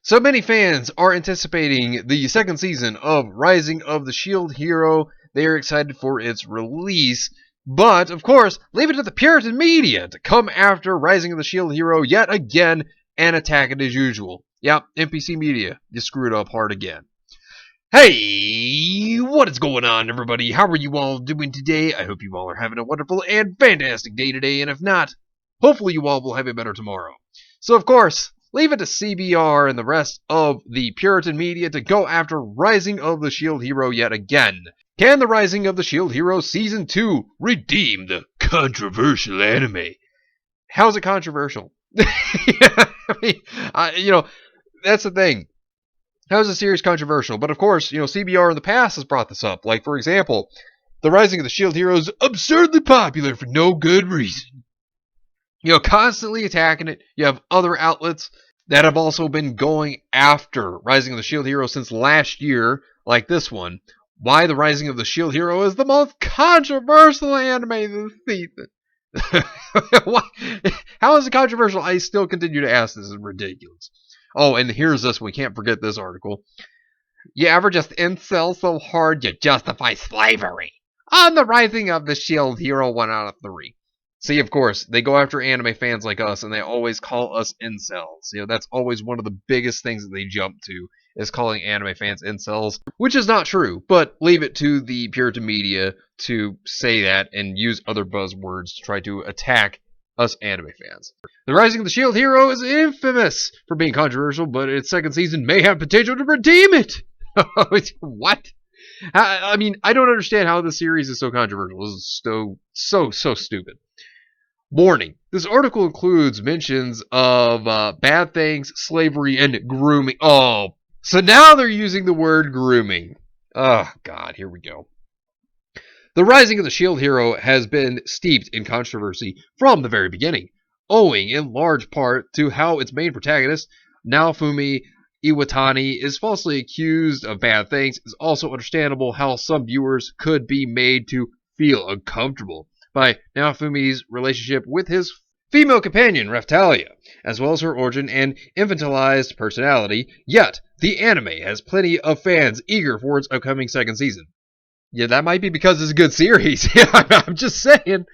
So many fans are anticipating the second season of Rising of the Shield Hero. They are excited for its release. But, of course, leave it to the Puritan Media to come after Rising of the Shield Hero yet again and attack it as usual. Yep, NPC Media, you screwed up hard again. Hey, what is going on, everybody? How are you all doing today? I hope you all are having a wonderful and fantastic day today, and if not, hopefully you all will have a better tomorrow. So, of course, leave it to CBR and the rest of the Puritan Media to go after Rising of the Shield Hero yet again. Can the Rising of the Shield Hero Season 2 redeem the controversial anime? How is it controversial? I mean, that's the thing. How is the series controversial? But of course, CBR in the past has brought this up. Like, for example, the Rising of the Shield Hero is absurdly popular for no good reason. Constantly attacking it. You have other outlets that have also been going after Rising of the Shield Hero since last year, like this one. Why the Rising of the Shield Hero is the most controversial anime this season. How is it controversial? I still continue to ask. This is ridiculous. Oh, and here's this. We can't forget this article. You ever just incel so hard you justify slavery? On the Rising of the Shield Hero 1 out of 3. See, of course, they go after anime fans like us, and they always call us incels. That's always one of the biggest things that they jump to, is calling anime fans incels, which is not true, but leave it to the Puritan Media to say that and use other buzzwords to try to attack us anime fans. The Rising of the Shield Hero is infamous for being controversial, but its second season may have potential to redeem it. What? I mean, I don't understand how this series is so controversial. This is so stupid. Warning. This article includes mentions of bad things, slavery, and grooming. Oh, so now they're using the word grooming. Oh, God, here we go. The Rising of the Shield Hero has been steeped in controversy from the very beginning, owing in large part to how its main protagonist, Naofumi Iwatani, is falsely accused of bad things. It's also understandable how some viewers could be made to feel uncomfortable by Naofumi's relationship with his female companion, Raphtalia, as well as her origin and infantilized personality, yet the anime has plenty of fans eager for its upcoming second season. Yeah, that might be because it's a good series. I'm just saying.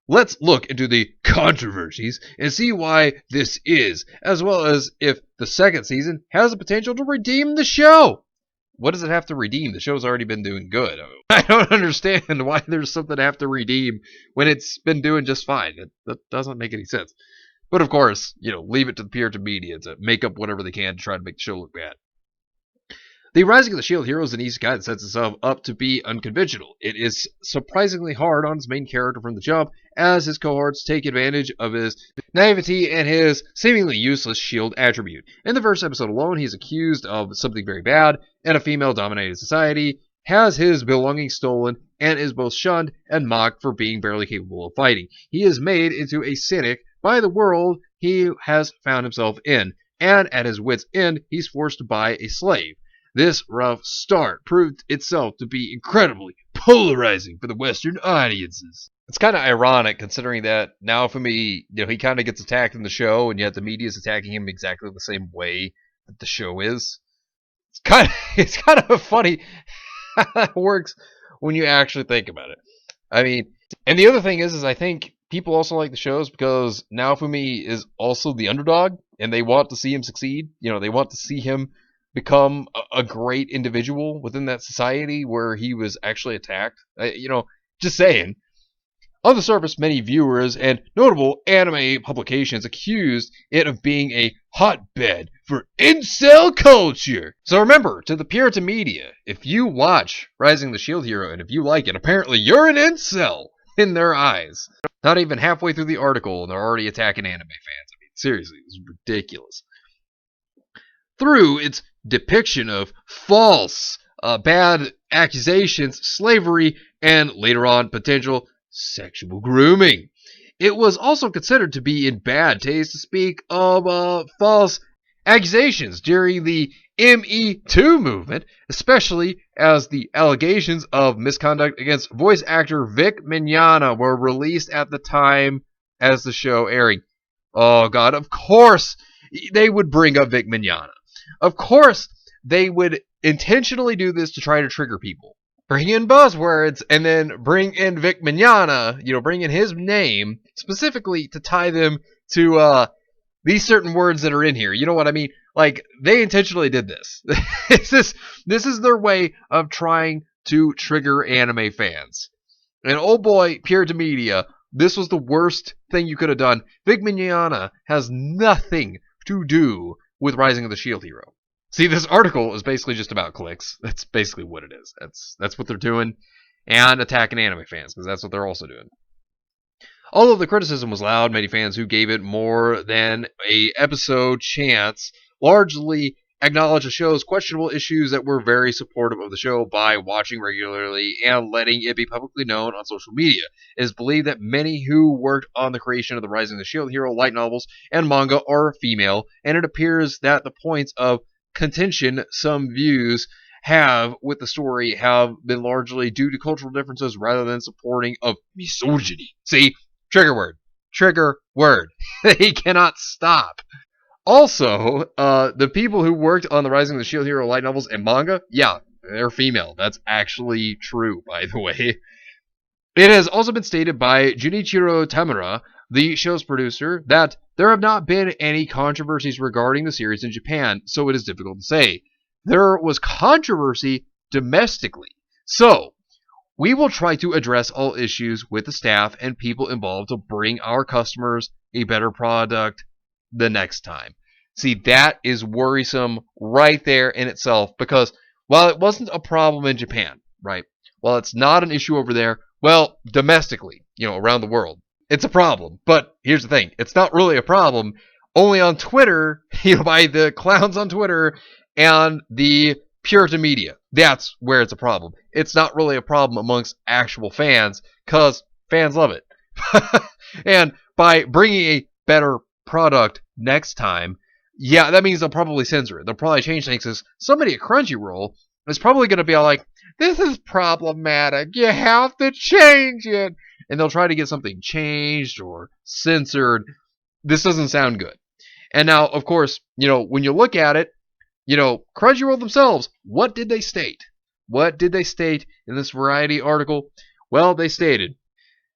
Let's look into the controversies and see why this is, as well as if the second season has the potential to redeem the show. What does it have to redeem? The show's already been doing good. I don't understand why there's something to have to redeem when it's been doing just fine. That doesn't make any sense. But of course, leave it to the Puritan Media to make up whatever they can to try to make the show look bad. The Rising of the Shield Hero is an isekai that sets itself up to be unconventional. It is surprisingly hard on its main character from the jump, as his cohorts take advantage of his naivety and his seemingly useless shield attribute. In the first episode alone, he is accused of something very bad in a female-dominated society, has his belongings stolen, and is both shunned and mocked for being barely capable of fighting. He is made into a cynic by the world he has found himself in, and at his wit's end, he's forced to buy a slave. This rough start proved itself to be incredibly polarizing for the Western audiences. It's kind of ironic considering that Naofumi, he kind of gets attacked in the show, and yet the media is attacking him exactly the same way that the show is. It's kind of funny how that works when you actually think about it. I mean, and the other thing is I think people also like the shows because Naofumi is also the underdog, and they want to see him succeed. They want to see him become a great individual within that society where he was actually attacked. Just saying. On the surface, many viewers and notable anime publications accused it of being a hotbed for incel culture. So remember, to the Puritan Media, if you watch Rising the Shield Hero and if you like it, apparently you're an incel in their eyes. Not even halfway through the article and they're already attacking anime fans. I mean, seriously, it's ridiculous. Through its depiction of false, bad accusations, slavery, and later on potential sexual grooming. It was also considered to be in bad taste to speak of false accusations during the Me2 movement, especially as the allegations of misconduct against voice actor Vic Mignogna were released at the time as the show airing. Oh God, of course they would bring up Vic Mignogna. Of course, they would intentionally do this to try to trigger people. Bring in buzzwords and then bring in Vic Mignogna, bring in his name specifically to tie them to these certain words that are in here. You know what I mean? Like, they intentionally did this. This is their way of trying to trigger anime fans. And oh boy, NPC Media, this was the worst thing you could have done. Vic Mignogna has nothing to do with Rising of the Shield Hero. See, this article is basically just about clicks. That's basically what it is. That's what they're doing. And attacking anime fans, because that's what they're also doing. Although the criticism was loud, many fans who gave it more than a episode chance largely acknowledged the show's questionable issues that were very supportive of the show by watching regularly and letting it be publicly known on social media. It is believed that many who worked on the creation of the Rising of the Shield Hero light novels and manga are female, and it appears that the points of contention some views have with the story have been largely due to cultural differences rather than supporting of misogyny. See? Trigger word. They cannot stop. Also, the people who worked on the Rising of the Shield Hero light novels and manga, yeah, they're female. That's actually true, by the way. It has also been stated by Junichiro Tamura, the show's producer, that there have not been any controversies regarding the series in Japan, so it is difficult to say. There was controversy domestically. So, we will try to address all issues with the staff and people involved to bring our customers a better product the next time. See, that is worrisome right there in itself, because while it wasn't a problem in Japan, right? While it's not an issue over there, well, domestically, around the world, it's a problem. But here's the thing, it's not really a problem only on Twitter, by the clowns on Twitter and the NPC Media. That's where it's a problem. It's not really a problem amongst actual fans, because fans love it. And by bringing a better product next time, yeah, that means they'll probably censor it. They'll probably change things, because somebody at Crunchyroll is probably going to be all like, this is problematic, you have to change it. And they'll try to get something changed or censored. This doesn't sound good. And now, of course, when you look at it, Crunchyroll themselves, what did they state? What did they state in this Variety article? Well, they stated,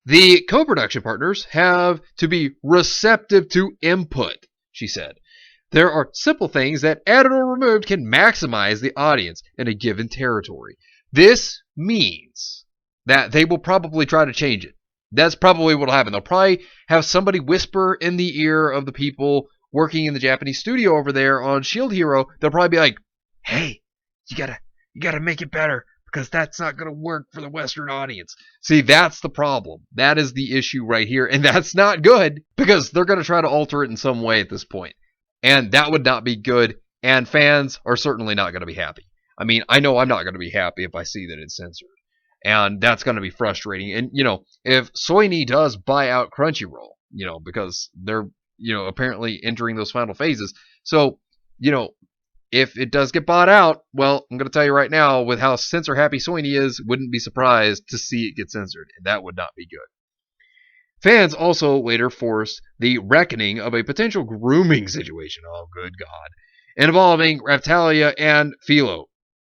the co-production partners have to be receptive to input, she said. There are simple things that, added or removed, can maximize the audience in a given territory. This means that they will probably try to change it. That's probably what will happen. They'll probably have somebody whisper in the ear of the people working in the Japanese studio over there on Shield Hero. They'll probably be like, hey, you gotta make it better, because that's not going to work for the Western audience. See, that's the problem. That is the issue right here, and that's not good, because they're going to try to alter it in some way at this point. And that would not be good, and fans are certainly not going to be happy. I mean, I know I'm not going to be happy if I see that it's censored. And that's going to be frustrating. And, if Sony does buy out Crunchyroll, because they're, apparently entering those final phases. So, if it does get bought out, well, I'm going to tell you right now, with how censor happy Sony is, wouldn't be surprised to see it get censored. And that would not be good. Fans also later forced the reckoning of a potential grooming situation, oh good God, involving Raphtalia and Philo.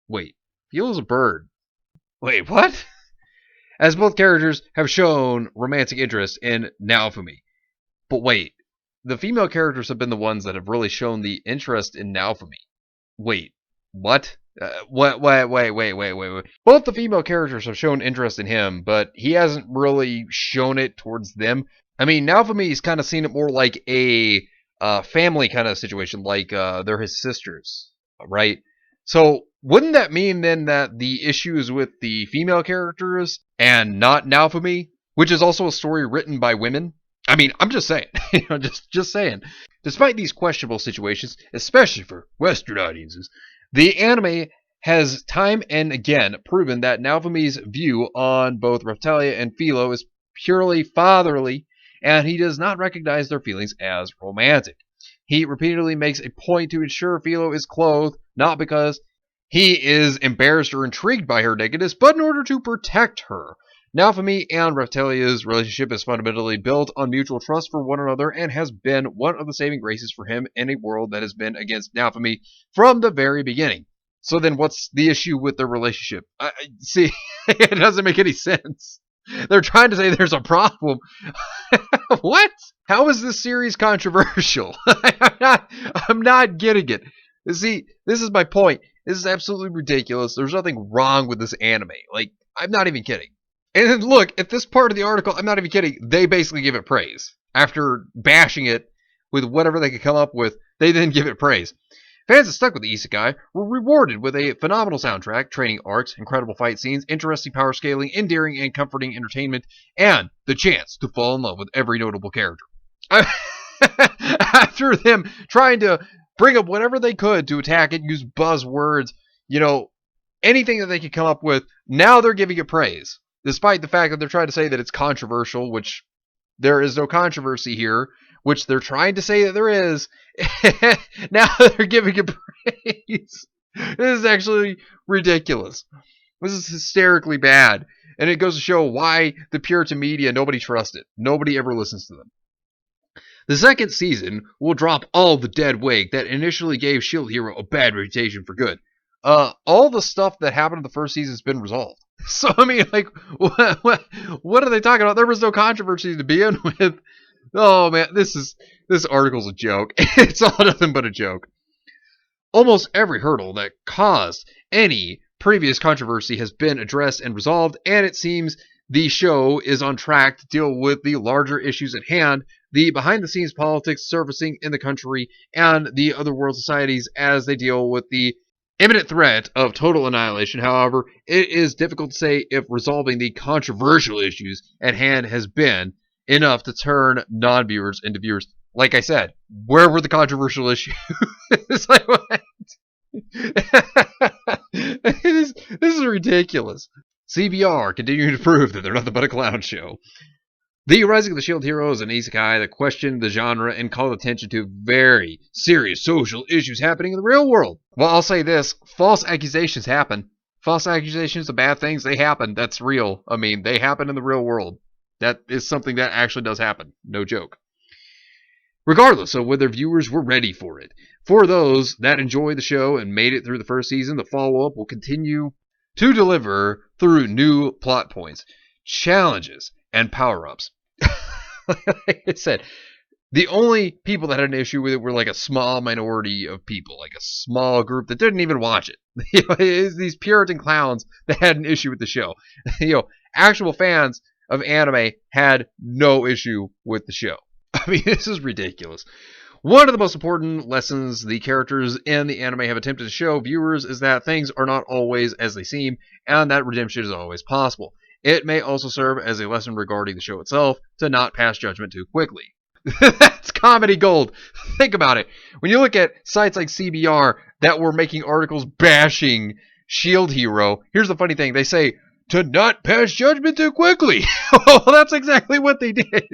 Wait, Philo's a bird. Wait, what? As both characters have shown romantic interest in Naofumi. But wait, the female characters have been the ones that have really shown the interest in Naofumi. Wait, what? Wait. Both the female characters have shown interest in him, but he hasn't really shown it towards them. I mean, Naofumi's kind of seen it more like a family kind of situation, like they're his sisters, right? So wouldn't that mean then that the issue is with the female characters and not Naofumi, which is also a story written by women? I mean, I'm just saying, just saying. Despite these questionable situations, especially for Western audiences, the anime has time and again proven that Naofumi's view on both Raphtalia and Philo is purely fatherly, and he does not recognize their feelings as romantic. He repeatedly makes a point to ensure Philo is clothed, not because he is embarrassed or intrigued by her nakedness, but in order to protect her. Naofumi and Reptilia's relationship is fundamentally built on mutual trust for one another and has been one of the saving graces for him in a world that has been against Naofumi from the very beginning. So then what's the issue with their relationship? See, it doesn't make any sense. They're trying to say there's a problem. What? How is this series controversial? I'm not getting it. See, this is my point. This is absolutely ridiculous. There's nothing wrong with this anime. Like, I'm not even kidding. And then look, at this part of the article, I'm not even kidding, they basically give it praise. After bashing it with whatever they could come up with, they then give it praise. Fans that stuck with the isekai were rewarded with a phenomenal soundtrack, training arcs, incredible fight scenes, interesting power scaling, endearing and comforting entertainment, and the chance to fall in love with every notable character. After them trying to bring up whatever they could to attack it, use buzzwords, anything that they could come up with, now they're giving it praise. Despite the fact that they're trying to say that it's controversial, which there is no controversy here, which they're trying to say that there is, now they're giving it praise. This is actually ridiculous. This is hysterically bad. And it goes to show why the Puritan media, nobody trusts it. Nobody ever listens to them. The second season will drop all the dead weight that initially gave Shield Hero a bad reputation for good. All the stuff that happened in the first season has been resolved. So, I mean, like, what are they talking about? There was no controversy to begin with. Oh, man, this article's a joke. It's all nothing but a joke. Almost every hurdle that caused any previous controversy has been addressed and resolved, and it seems the show is on track to deal with the larger issues at hand, the behind-the-scenes politics surfacing in the country, and the other world societies as they deal with the imminent threat of total annihilation. However, it is difficult to say if resolving the controversial issues at hand has been enough to turn non-viewers into viewers. Like I said, where were the controversial issues? It's like, what? This is ridiculous. CBR continuing to prove that they're nothing but a clown show. The Rising of the Shield Hero is an isekai that questioned the genre and called attention to very serious social issues happening in the real world. Well, I'll say this, false accusations happen. False accusations of bad things, they happen. That's real. I mean, they happen in the real world. That is something that actually does happen. No joke. Regardless of whether viewers were ready for it. For those that enjoyed the show and made it through the first season, the follow-up will continue to deliver through new plot points, challenges, and power-ups. Like I said, the only people that had an issue with it were like a small minority of people, like a small group that didn't even watch it. It's these Puritan clowns that had an issue with the show. Actual fans of anime had no issue with the show. I mean, this is ridiculous. One of the most important lessons the characters in the anime have attempted to show viewers is that things are not always as they seem, and that redemption is always possible. It may also serve as a lesson regarding the show itself to not pass judgment too quickly. That's comedy gold. Think about it. When you look at sites like CBR that were making articles bashing Shield Hero, here's the funny thing. They say, to not pass judgment too quickly. Well, that's exactly what they did.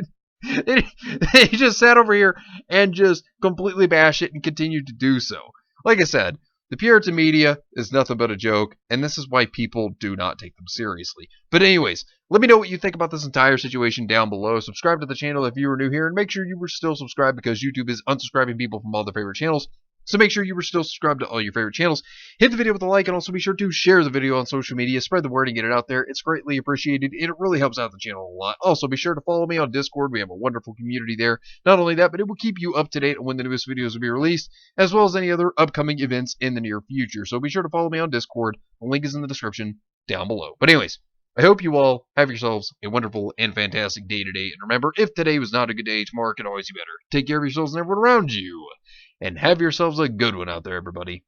They just sat over here and just completely bash it and continued to do so. Like I said, the Puritan media is nothing but a joke, and this is why people do not take them seriously. But anyways, let me know what you think about this entire situation down below. Subscribe to the channel if you are new here, and make sure you were still subscribed because YouTube is unsubscribing people from all their favorite channels. So make sure you were still subscribed to all your favorite channels. Hit the video with a like, and also be sure to share the video on social media. Spread the word and get it out there. It's greatly appreciated, and it really helps out the channel a lot. Also, be sure to follow me on Discord. We have a wonderful community there. Not only that, but it will keep you up to date on when the newest videos will be released, as well as any other upcoming events in the near future. So be sure to follow me on Discord. The link is in the description down below. But anyways, I hope you all have yourselves a wonderful and fantastic day today. And remember, if today was not a good day, tomorrow can always be better. Take care of yourselves and everyone around you. And have yourselves a good one out there, everybody.